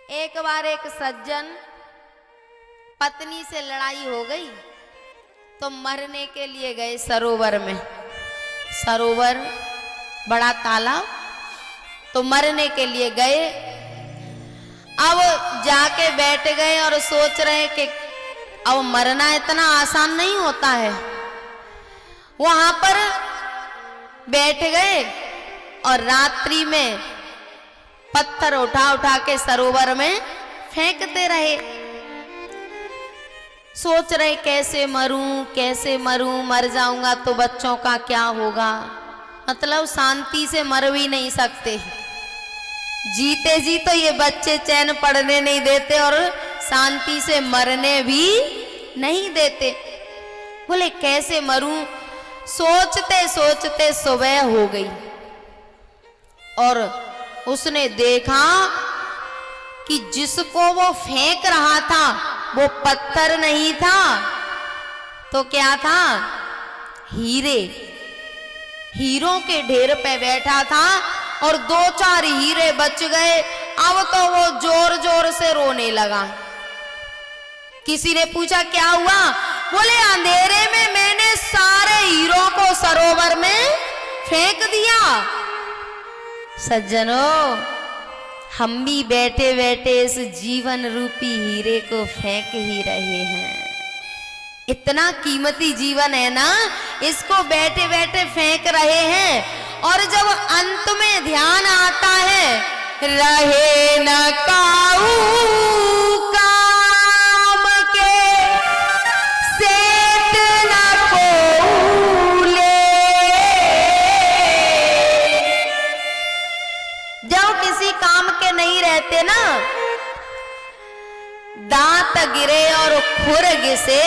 एक बार एक सज्जन पत्नी से लड़ाई हो गई तो मरने के लिए गए सरोवर में। सरोवर बड़ा तालाब, तो मरने के लिए गए। अब जाके बैठ गए और सोच रहे कि अब मरना इतना आसान नहीं होता है। वहां पर बैठ गए और रात्रि में पत्थर उठा उठा के सरोवर में फेंकते रहे। सोच रहे कैसे मरूं, मर जाऊंगा तो बच्चों का क्या होगा। मतलब शांति से मर भी नहीं सकते, जीते जी तो ये बच्चे चैन पड़ने नहीं देते और शांति से मरने भी नहीं देते। बोले कैसे मरूं, सोचते सोचते सुबह हो गई और उसने देखा कि जिसको वो फेंक रहा था वो पत्थर नहीं था तो क्या था, हीरों के ढेर पे बैठा था और 2-4 हीरे बच गए। अब तो वो जोर जोर से रोने लगा। किसी ने पूछा क्या हुआ, बोले अंधेरे में मैंने सारे हीरों को सरोवर में फेंक दिया। सज्जनों, हम भी बैठे बैठे इस जीवन रूपी हीरे को फेंक ही रहे हैं। इतना कीमती जीवन है ना, इसको बैठे बैठे फेंक रहे हैं। और जब अंत में ध्यान आता है, रहे न काऊ काम के सेठ न कोले। जब किसी काम के नहीं रहते ना, दांत गिरे और खुर घिसे,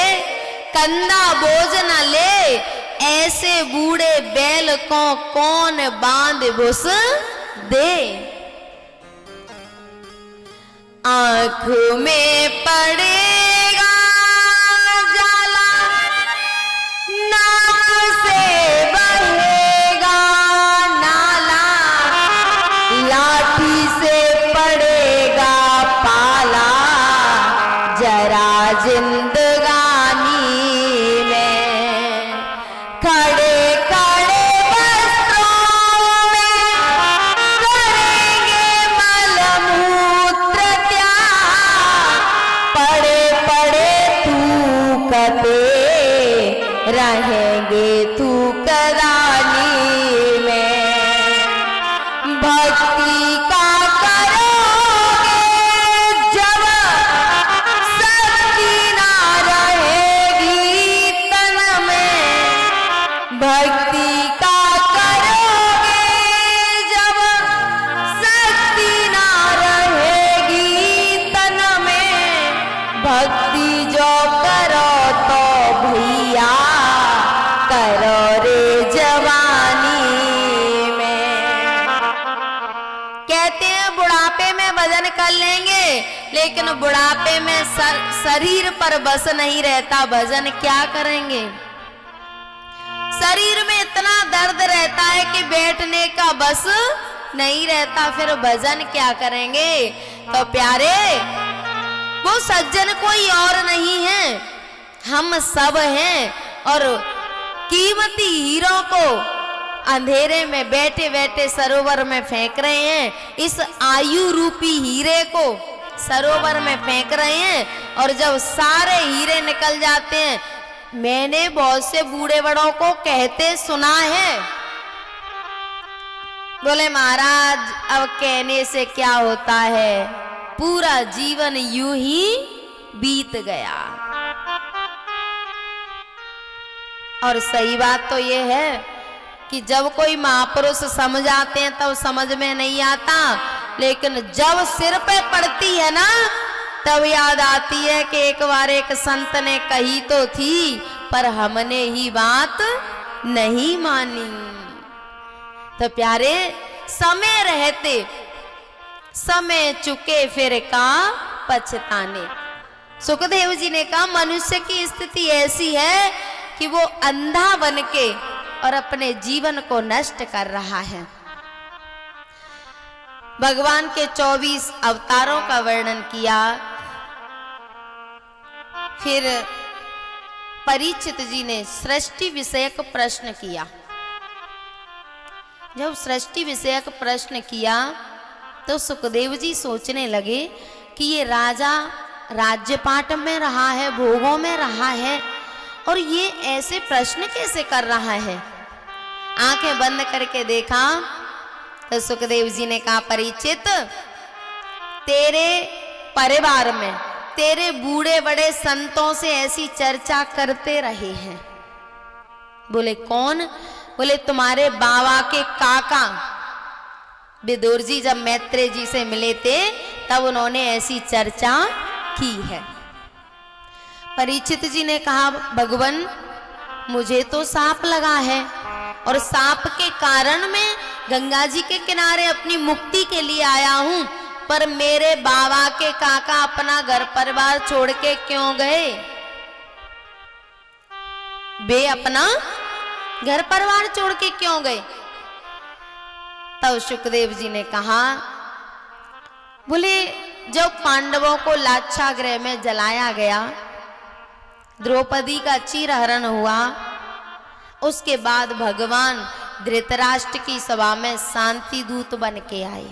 कंधा बोझ न ले, ऐसे बूढ़े बैल को कौन बांध भुस दे। आंख में पड़ेगा जाला, नाक से बहेगा नाला, लाठी से पड़ेगा पाला, जरा जिंदगानी में खड़े खड़े वस्त्रों में करेंगे मलमूत्र त्याग, पड़े पड़े थूकते रहेंगे थूकदानी में। भक्ति का करोगे जब शक्ति ना रहेगी तन में, भक्ति का करोगे जब शक्ति ना रहेगी तन में, भक्ति जो करो तो भैया करो रे जवानी में। कहते हैं बुढ़ापे में भजन कर लेंगे, लेकिन बुढ़ापे में शरीर पर बस नहीं रहता, भजन क्या करेंगे। शरीर में इतना दर्द रहता है कि बैठने का बस नहीं रहता, फिर भजन क्या करेंगे। तो प्यारे, वो सज्जन कोई और नहीं है, हम सब हैं। और कीमती हीरों को अंधेरे में बैठे बैठे सरोवर में फेंक रहे हैं। इस आयु रूपी हीरे को सरोवर में फेंक रहे हैं और जब सारे हीरे निकल जाते हैं, मैंने बहुत से बूढ़े बड़ों को कहते सुना है, बोले महाराज अब कहने से क्या होता है, पूरा जीवन यूं ही बीत गया। और सही बात तो ये है कि जब कोई महापुरुष समझाते हैं तब समझ में नहीं आता, लेकिन जब सिर पे पड़ती है ना तब याद आती है कि एक बार एक संत ने कही तो थी पर हमने ही बात नहीं मानी। तो प्यारे, समय रहते समय चुके फिर का पछताने। सुखदेव जी ने कहा मनुष्य की स्थिति ऐसी है कि वो अंधा बनके और अपने जीवन को नष्ट कर रहा है। भगवान के 24 अवतारों का वर्णन किया। फिर परीक्षित जी ने सृष्टि विषयक प्रश्न किया। जब सृष्टि विषयक प्रश्न किया तो सुखदेव जी सोचने लगे कि ये राजा राज्यपाट में रहा है, भोगों में रहा है, और ये ऐसे प्रश्न कैसे कर रहा है। आंखें बंद करके देखा तो सुखदेव जी ने कहा, परीक्षित, तेरे परिवार में तेरे बूढ़े बड़े संतों से ऐसी चर्चा करते रहे हैं। बोले कौन? बोले तुम्हारे बाबा के काका विदुर जी जब मैत्रेय जी से मिले थे तब उन्होंने ऐसी चर्चा की है। परीक्षित जी ने कहा, भगवान मुझे तो सांप लगा है और सांप के कारण मैं गंगा जी के किनारे अपनी मुक्ति के लिए आया हूं, पर मेरे बाबा के काका अपना घर परिवार छोड़ के क्यों गए? वे अपना घर परिवार छोड़ के क्यों गए? तब सुखदेव जी ने कहा, बोले जब पांडवों को लाक्षागृह में जलाया गया, द्रौपदी का चीरहरण हुआ, उसके बाद भगवान धृतराष्ट्र की सभा में शांति दूत बन के आए।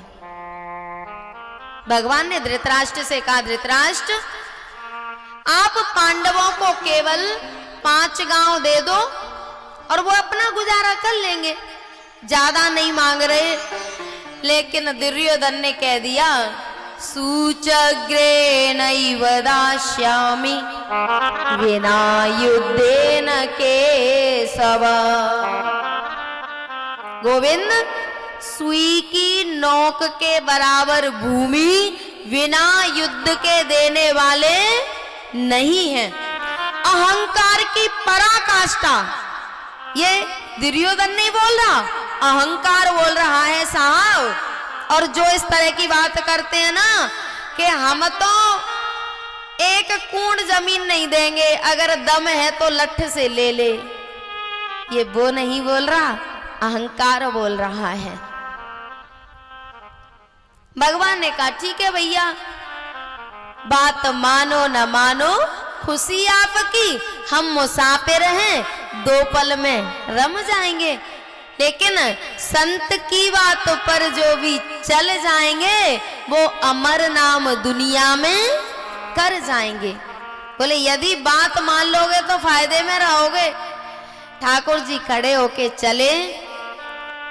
भगवान ने धृतराष्ट्र से कहा, धृतराष्ट्र आप पांडवों को केवल 5 गांव दे दो और वो अपना गुजारा कर लेंगे, ज्यादा नहीं मांग रहे। लेकिन दुर्योधन ने कह दिया, सूचग्रे नैव दास्यामि विना युद्धेन केशव। गोविंद, सुई की नोक के बराबर भूमि बिना युद्ध के देने वाले नहीं हैं। अहंकार की पराकाष्ठा ये दुर्योधन नहीं बोल रहा, अहंकार बोल रहा है साहब। और जो इस तरह की बात करते हैं ना कि हम तो एक कूंड जमीन नहीं देंगे, अगर दम है तो लठ से ले ले, ये वो नहीं बोल रहा, अहंकार बोल रहा है। भगवान ने कहा, ठीक है भैया, बात मानो न मानो, खुशी आपकी, हम मुसाफिर हैं, 2 पल में रम जाएंगे, लेकिन संत की बात पर जो भी चल जाएंगे वो अमर नाम दुनिया में कर जाएंगे। बोले यदि बात मान लोगे तो फायदे में रहोगे। ठाकुर जी खड़े होके चले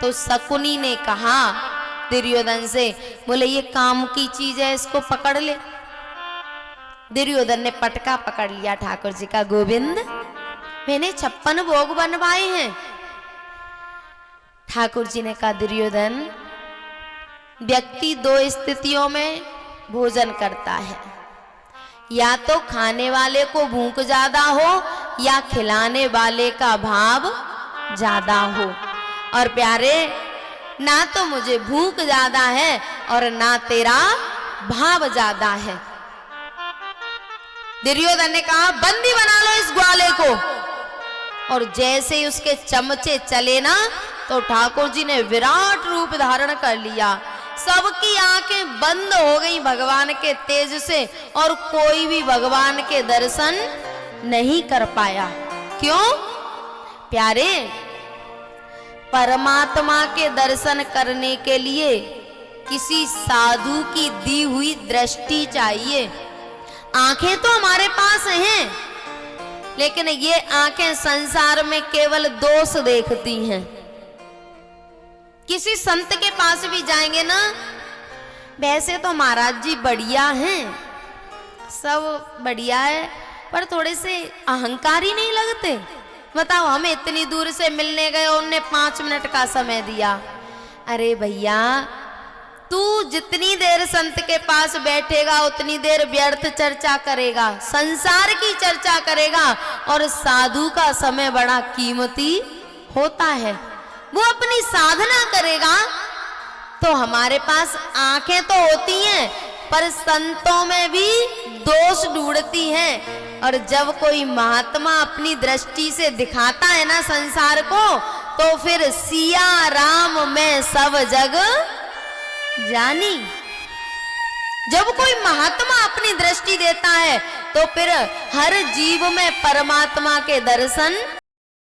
तो शकुनी ने कहा दुर्योधन से, बोले ये काम की चीज है, इसको पकड़ ले। दुर्योधन ने पटका पकड़ लिया ठाकुर जी का, गोविंद मैंने 56 भोग बनवाए हैं। ठाकुर जी ने कहा, दुर्योधन व्यक्ति 2 स्थितियों में भोजन करता है, या तो खाने वाले को भूख ज्यादा हो या खिलाने वाले का भाव ज्यादा हो। और प्यारे, ना तो मुझे भूख ज्यादा है और ना तेरा भाव ज्यादा है। दुर्योधन ने कहा, बंदी बना लो इस ग्वाले को। और जैसे ही उसके चमचे चले ना तो ठाकुर जी ने विराट रूप धारण कर लिया। सबकी आंखें बंद हो गई भगवान के तेज से, और कोई भी भगवान के दर्शन नहीं कर पाया। क्यों? प्यारे, परमात्मा के दर्शन करने के लिए किसी साधु की दी हुई दृष्टि चाहिए। आंखें तो हमारे पास हैं, लेकिन ये आंखें संसार में केवल दोष देखती हैं। किसी संत के पास भी जाएंगे ना, वैसे तो महाराज जी बढ़िया हैं, सब बढ़िया है, पर थोड़े से अहंकारी नहीं लगते? बताओ, हमें इतनी दूर से मिलने गए, उनने 5 मिनट का समय दिया। अरे भैया, तू जितनी देर संत के पास बैठेगा उतनी देर व्यर्थ चर्चा करेगा, संसार की चर्चा करेगा, और साधु का समय बड़ा कीमती होता है। वो अपनी साधना करेगा। तो हमारे पास आंखें तो होती हैं, पर संतों में भी दोष ढूंढती हैं। और जब कोई महात्मा अपनी दृष्टि से दिखाता है ना संसार को, तो फिर सिया राम में सब जग जानी। जब कोई महात्मा अपनी दृष्टि देता है तो फिर हर जीव में परमात्मा के दर्शन